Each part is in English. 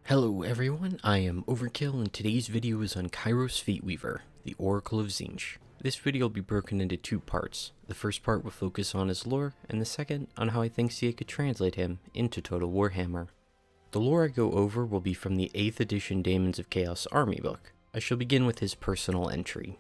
Hello everyone, I am Overkill and today's video is on Kairos Fateweaver, the Oracle of Tzeentch. This video will be broken into two parts. The first part will focus on his lore, and the second on how I think CA could translate him into Total Warhammer. The lore I go over will be from the 8th edition Daemons of Chaos army book. I shall begin with his personal entry.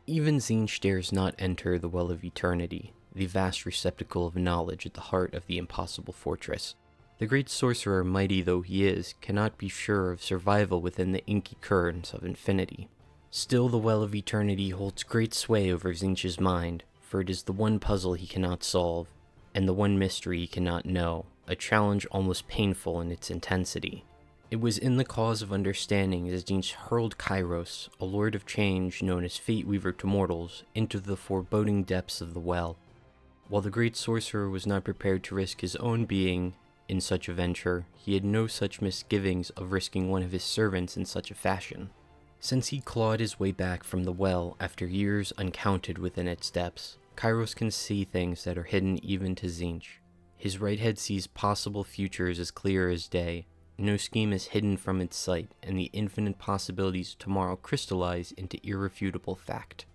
Even Tzeentch dares not enter the Well of Eternity, the vast receptacle of knowledge at the heart of the impossible fortress. The great sorcerer, mighty though he is, cannot be sure of survival within the inky currents of infinity. Still, the Well of Eternity holds great sway over Tzeentch's mind, for it is the one puzzle he cannot solve, and the one mystery he cannot know, a challenge almost painful in its intensity. It was in the cause of understanding as Tzeentch hurled Kairos, a lord of change known as Fateweaver to mortals, into the foreboding depths of the well. While the great sorcerer was not prepared to risk his own being in such a venture, he had no such misgivings of risking one of his servants in such a fashion. Since he clawed his way back from the well after years uncounted within its depths, Kairos can see things that are hidden even to Tzeentch. His right head sees possible futures as clear as day. No scheme is hidden from its sight, and the infinite possibilities of tomorrow crystallize into irrefutable fact.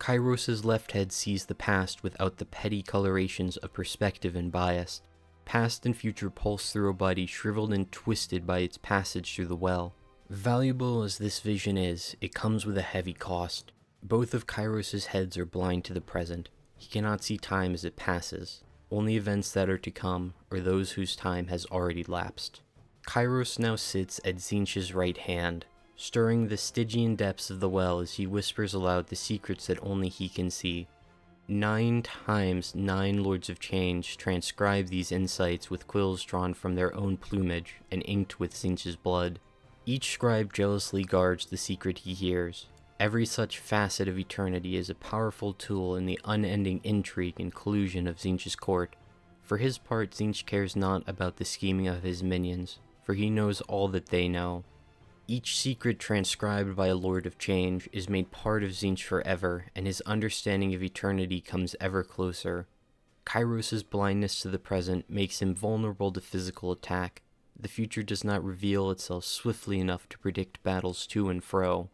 Kairos' left head sees the past without the petty colorations of perspective and bias. Past and future pulse through a body shriveled and twisted by its passage through the well. Valuable as this vision is, it comes with a heavy cost. Both of Kairos' heads are blind to the present. He cannot see time as it passes, only events that are to come, or those whose time has already lapsed. Kairos now sits at Tzeentch's right hand, stirring the Stygian depths of the well as he whispers aloud the secrets that only he can see. 9 times 9 Lords of Change transcribe these insights with quills drawn from their own plumage and inked with Tzeentch's blood. Each scribe jealously guards the secret he hears. Every such facet of eternity is a powerful tool in the unending intrigue and collusion of Tzeentch's court. For his part, Tzeentch cares not about the scheming of his minions, for he knows all that they know. Each secret transcribed by a Lord of Change is made part of Tzeentch forever, and his understanding of eternity comes ever closer. Kairos' blindness to the present makes him vulnerable to physical attack. The future does not reveal itself swiftly enough to predict battles to and fro.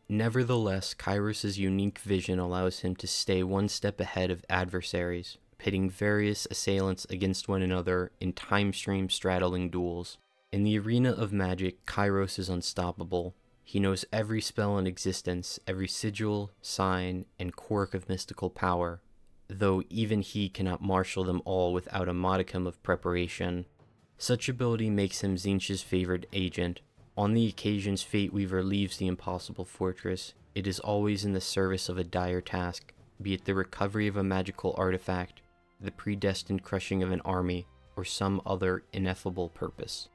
Nevertheless, Kairos' unique vision allows him to stay one step ahead of adversaries, pitting various assailants against one another in time-stream straddling duels. In the arena of magic, Kairos is unstoppable. He knows every spell in existence, every sigil, sign, and quirk of mystical power, though even he cannot marshal them all without a modicum of preparation. Such ability makes him Tzeentch's favorite agent. On the occasions Fateweaver leaves the impossible fortress, it is always in the service of a dire task, be it the recovery of a magical artifact, the predestined crushing of an army, or some other ineffable purpose.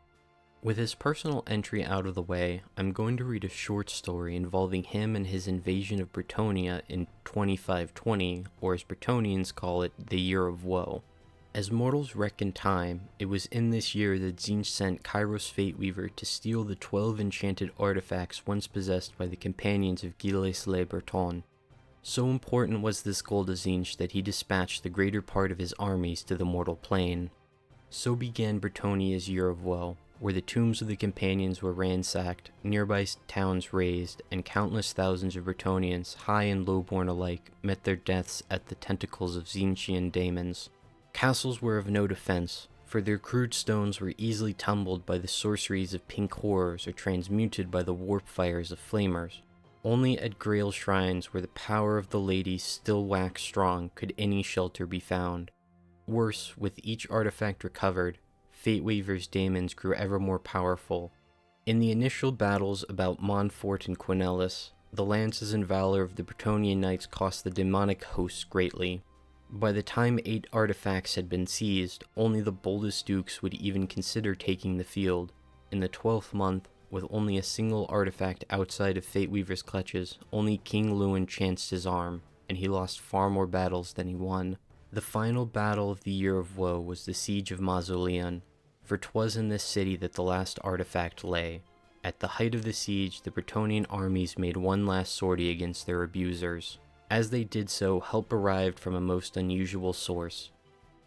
With his personal entry out of the way, I'm going to read a short story involving him and his invasion of Bretonnia in 2520, or as Bretonians call it, the Year of Woe. As mortals reckon time, it was in this year that Tzeentch sent Kairos Fateweaver to steal the 12 enchanted artifacts once possessed by the companions of Gilles le Breton. So important was this goal to Tzeentch that he dispatched the greater part of his armies to the mortal plane. So began Bretonnia's Year of Woe, where the tombs of the companions were ransacked, nearby towns razed, and countless thousands of Bretonnians, high and low-born alike, met their deaths at the tentacles of Tzeentchian Daemons. Castles were of no defense, for their crude stones were easily tumbled by the sorceries of pink horrors or transmuted by the warp fires of flamers. Only at Grail shrines where the power of the ladies still waxed strong could any shelter be found. Worse, with each artifact recovered, Fateweaver's Daemons grew ever more powerful. In the initial battles about Montfort and Quenelles, the lances and valor of the Bretonnian knights cost the demonic hosts greatly. By the time 8 artifacts had been seized, only the boldest dukes would even consider taking the field. In the 12th month, with only a single artifact outside of Fateweaver's clutches, only King Lewin chanced his arm, and he lost far more battles than he won. The final battle of the Year of Woe was the siege of Mausoleon, for 'twas in this city that the last artifact lay. At the height of the siege, the Bretonnian armies made one last sortie against their abusers. As they did so, help arrived from a most unusual source.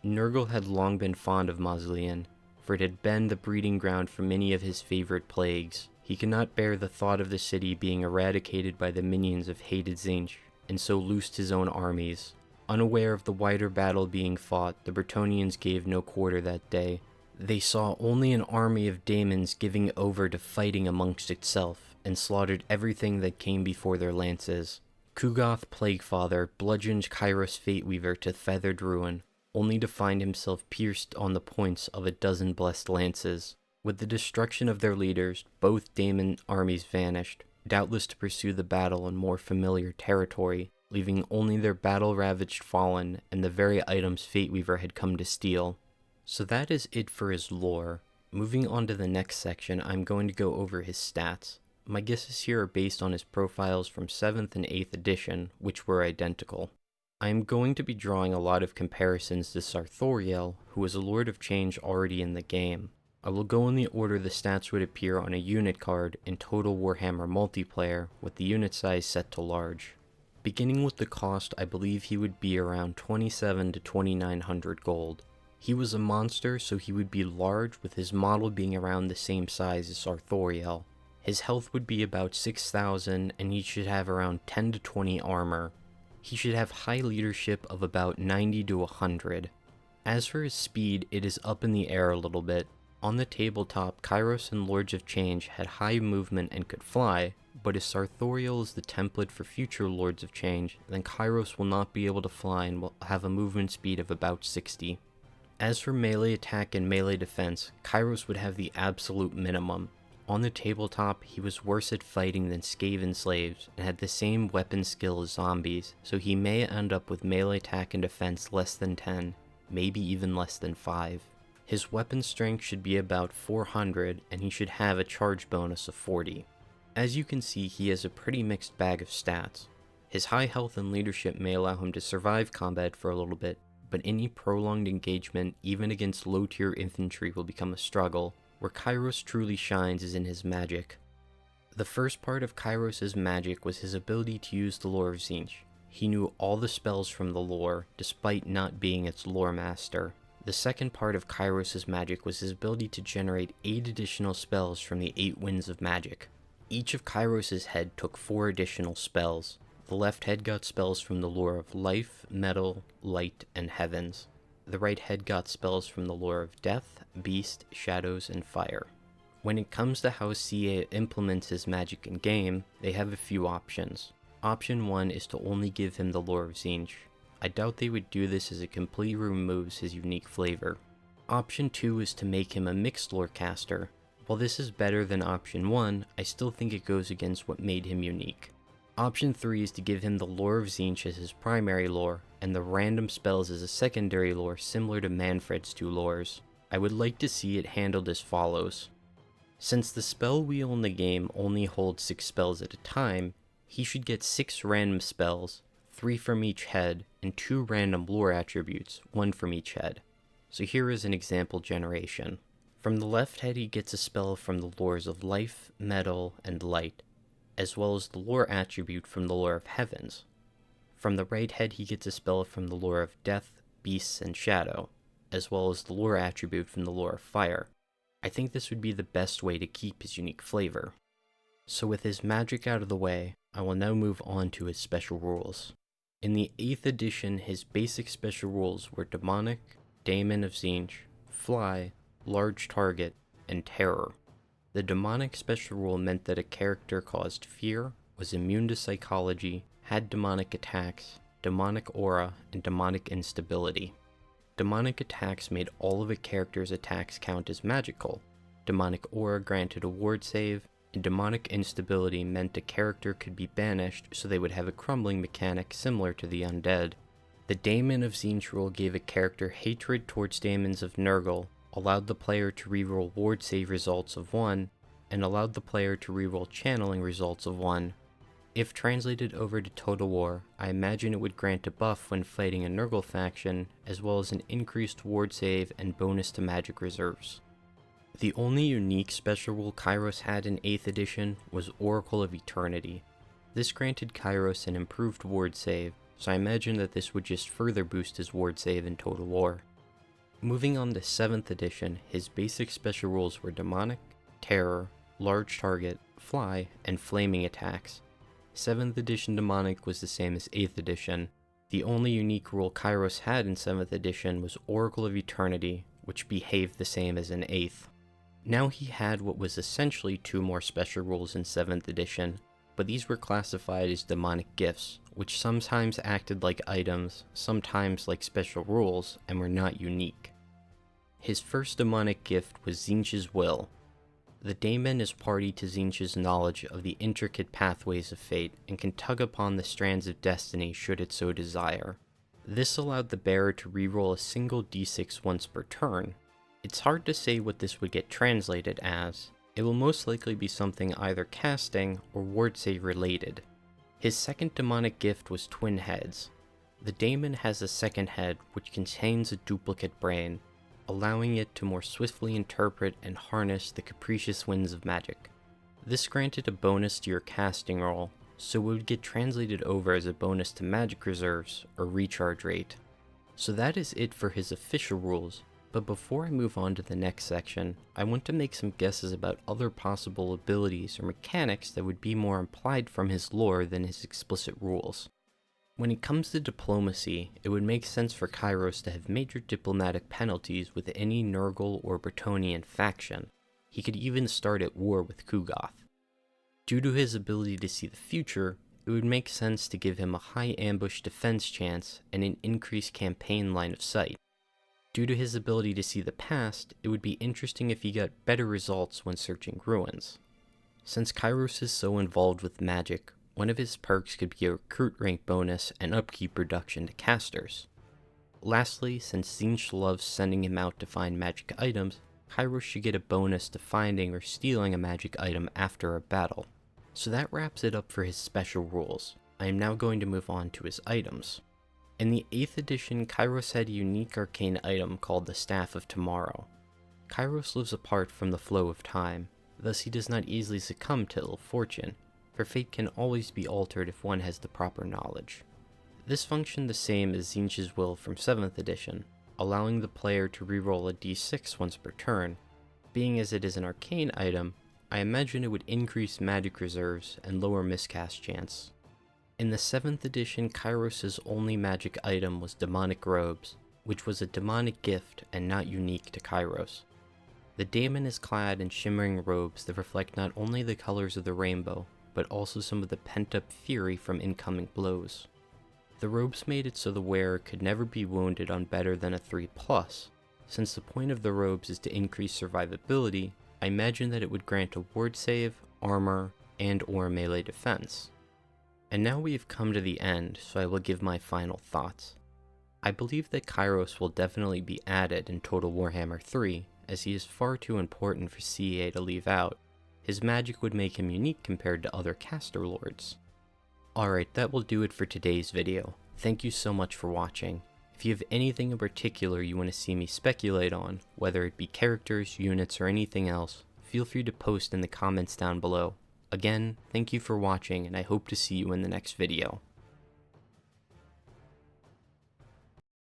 Nurgle had long been fond of Mausoleon, for it had been the breeding ground for many of his favorite plagues. He could not bear the thought of the city being eradicated by the minions of hated Tzeentch, and so loosed his own armies. Unaware of the wider battle being fought, the Bretonnians gave no quarter that day. They saw only an army of Daemons giving over to fighting amongst itself, and slaughtered everything that came before their lances. Kugoth Plaguefather bludgeoned Kairos Fateweaver to feathered ruin, only to find himself pierced on the points of a dozen blessed lances. With the destruction of their leaders, both Daemon armies vanished, doubtless to pursue the battle in more familiar territory, leaving only their battle-ravaged fallen and the very items Fateweaver had come to steal. So that is it for his lore. Moving on to the next section, I'm going to go over his stats. My guesses here are based on his profiles from 7th and 8th edition, which were identical. I am going to be drawing a lot of comparisons to Sarthoriel, who was a Lord of Change already in the game. I will go in the order the stats would appear on a unit card in Total Warhammer multiplayer, with the unit size set to large. Beginning with the cost, I believe he would be around 27 to 2900 gold. He was a monster, so he would be large, with his model being around the same size as Sarthoriel. His health would be about 6000, and he should have around 10 to 20 armor. He should have high leadership of about 90 to 100. As for his speed, it is up in the air a little bit. On the tabletop, Kairos and Lords of Change had high movement and could fly, but as Sarthoriel is the template for future Lords of Change, then Kairos will not be able to fly and will have a movement speed of about 60. As for melee attack and melee defense, Kairos would have the absolute minimum. On the tabletop, he was worse at fighting than Skaven slaves, and had the same weapon skill as zombies, so he may end up with melee attack and defense less than 10, maybe even less than 5. His weapon strength should be about 400, and he should have a charge bonus of 40. As you can see, he has a pretty mixed bag of stats. His high health and leadership may allow him to survive combat for a little bit, but any prolonged engagement, even against low-tier infantry, will become a struggle. Where Kairos truly shines is in his magic. The first part of Kairos' magic was his ability to use the lore of Tzeentch. He knew all the spells from the lore, despite not being its lore master. The second part of Kairos' magic was his ability to generate 8 additional spells from the 8 winds of magic. Each of Kairos' head took 4 additional spells. The left head got spells from the lore of life, metal, light, and heavens. The right head got spells from the lore of death, beast, shadows, and fire. When it comes to how CA implements his magic in game, they have a few options. Option 1 is to only give him the lore of Tzeentch. I doubt they would do this as it completely removes his unique flavor. Option 2 is to make him a mixed lore caster. While this is better than option 1, I still think it goes against what made him unique. Option 3 is to give him the lore of Tzeentch as his primary lore, and the random spells as a secondary lore similar to Manfred's 2 lores. I would like to see it handled as follows. Since the spell wheel in the game only holds 6 spells at a time, he should get 6 random spells, 3 from each head, and 2 random lore attributes, 1 from each head. So here is an example generation. From the left head he gets a spell from the lores of life, metal, and light, as well as the lore attribute from the lore of heavens. From the right head he gets a spell from the lore of death, beasts, and shadow, as well as the lore attribute from the lore of fire. I think this would be the best way to keep his unique flavor. So with his magic out of the way, I will now move on to his special rules. In the 8th edition, his basic special rules were Demonic, Daemon of Tzeentch, Fly, Large Target, and Terror. The Demonic special rule meant that a character caused fear, was immune to psychology, had demonic attacks, demonic aura, and demonic instability. Demonic attacks made all of a character's attacks count as magical. Demonic aura granted a ward save, and demonic instability meant a character could be banished so they would have a crumbling mechanic similar to the undead. The Daemon of Tzeentch rule gave a character hatred towards Daemons of Nurgle, allowed the player to reroll ward save results of 1, and allowed the player to reroll channeling results of 1. If translated over to Total War, I imagine it would grant a buff when fighting a Nurgle faction, as well as an increased ward save and bonus to magic reserves. The only unique special rule Kairos had in 8th edition was Oracle of Eternity. This granted Kairos an improved ward save, so I imagine that this would just further boost his ward save in Total War. Moving on to 7th edition, his basic special rules were Demonic, Terror, Large Target, Fly, and Flaming attacks. 7th edition Demonic was the same as 8th edition. The only unique rule Kairos had in 7th edition was Oracle of Eternity, which behaved the same as in 8th. Now he had what was essentially 2 more special rules in 7th edition, but these were classified as demonic gifts, which sometimes acted like items, sometimes like special rules, and were not unique. His first demonic gift was Tzeentch's Will. The Daemon is party to Tzeentch's knowledge of the intricate pathways of fate and can tug upon the strands of destiny should it so desire. This allowed the bearer to reroll a single d6 once per turn. It's hard to say what this would get translated as. It will most likely be something either casting or ward save related. His second demonic gift was Twin Heads. The Daemon has a second head which contains a duplicate brain, allowing it to more swiftly interpret and harness the capricious winds of magic. This granted a bonus to your casting roll, so it would get translated over as a bonus to magic reserves or recharge rate. So that is it for his official rules, but before I move on to the next section, I want to make some guesses about other possible abilities or mechanics that would be more implied from his lore than his explicit rules. When it comes to diplomacy, it would make sense for Kairos to have major diplomatic penalties with any Nurgle or Bretonnian faction. He could even start at war with Kugoth. Due to his ability to see the future, it would make sense to give him a high ambush defense chance and an increased campaign line of sight. Due to his ability to see the past, it would be interesting if he got better results when searching ruins. Since Kairos is so involved with magic, one of his perks could be a recruit rank bonus and upkeep reduction to casters. Lastly, since Tzeentch loves sending him out to find magic items, Kairos should get a bonus to finding or stealing a magic item after a battle. So that wraps it up for his special rules. I am now going to move on to his items. In the 8th edition, Kairos had a unique arcane item called the Staff of Tomorrow. Kairos lives apart from the flow of time, thus he does not easily succumb to ill fortune, for fate can always be altered if one has the proper knowledge. This functioned the same as Tzeentch's Will from 7th edition, allowing the player to reroll a d6 once per turn. Being as it is an arcane item, I imagine it would increase magic reserves and lower miscast chance. In the 7th edition, Kairos' only magic item was Demonic Robes, which was a demonic gift and not unique to Kairos. The Daemon is clad in shimmering robes that reflect not only the colors of the rainbow, but also some of the pent-up fury from incoming blows. The robes made it so the wearer could never be wounded on better than a 3+. Since the point of the robes is to increase survivability, I imagine that it would grant a ward save, armor, and/or melee defense. And now we have come to the end, so I will give my final thoughts. I believe that Kairos will definitely be added in Total Warhammer 3, as he is far too important for CEA to leave out. His magic would make him unique compared to other caster lords. Alright, that will do it for today's video. Thank you so much for watching. If you have anything in particular you want to see me speculate on, whether it be characters, units, or anything else, feel free to post in the comments down below. Again, thank you for watching, and I hope to see you in the next video.